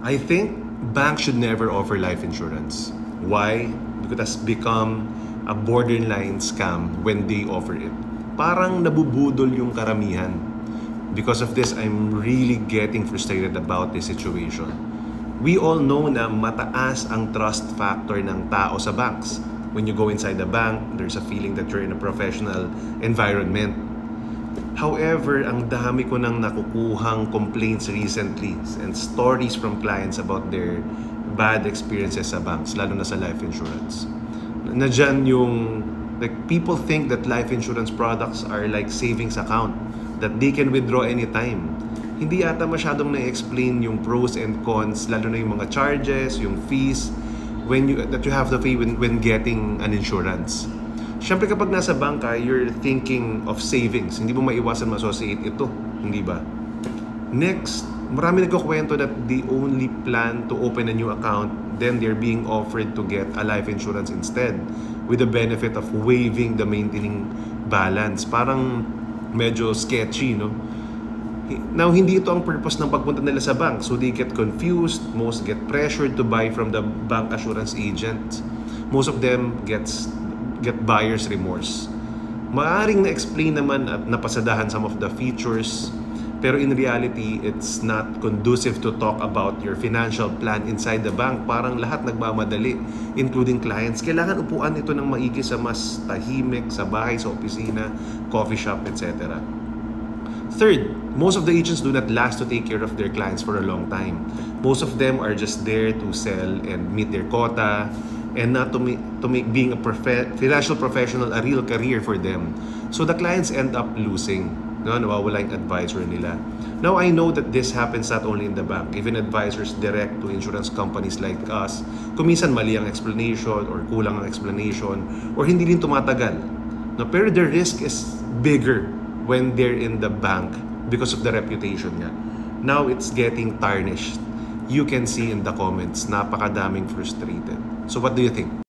I think banks should never offer life insurance. Why? Because it has become a borderline scam when they offer it. Parang nabubudol yung karamihan. Because of this, I'm really getting frustrated about this situation. We all know na mataas ang trust factor ng tao sa banks. When you go inside the bank, there's a feeling that you're in a professional environment. However, ang dami ko nang nakukuhang complaints recently and stories from clients about their bad experiences sa banks, lalo na sa life insurance. Na dyan yung, like, people think that life insurance products are like savings account, that they can withdraw anytime. Hindi ata masyadong na-explain yung pros and cons, lalo na yung mga charges, yung fees, that you have to pay when getting an insurance. Siyempre kapag nasa bangka, you're thinking of savings. Hindi mo maiwasan ma-associate ito. Hindi ba? Next, marami nagkukwento that they only plan to open a new account, then they're being offered to get a life insurance instead with the benefit of waiving the maintaining balance. Parang medyo sketchy, no? Now, hindi ito ang purpose ng pagpunta nila sa bank. So they get confused. Most get pressured to buy from the bank assurance agent. Most of them get buyer's remorse. Maaring na-explain naman at napasadahan some of the features, pero in reality, it's not conducive to talk about your financial plan inside the bank. Parang lahat nagmamadali, including clients. Kailangan upuan ito ng maigi sa mas tahimik, sa bahay, sa opisina, coffee shop, etc. Third, most of the agents do not last to take care of their clients for a long time. Most of them are just there to sell and meet their quota, and not to make being a financial professional a real career for them. So the clients end up losing. No, nawawala yung advisor nila. Now, I know that this happens not only in the bank. Even advisors direct to insurance companies like us, kuminsan mali ang explanation or kulang ang explanation or hindi din tumatagal. No, pero the risk is bigger when they're in the bank because of the reputation nga. Now, it's getting tarnished. You can see in the comments, napakadaming frustrated. So what do you think?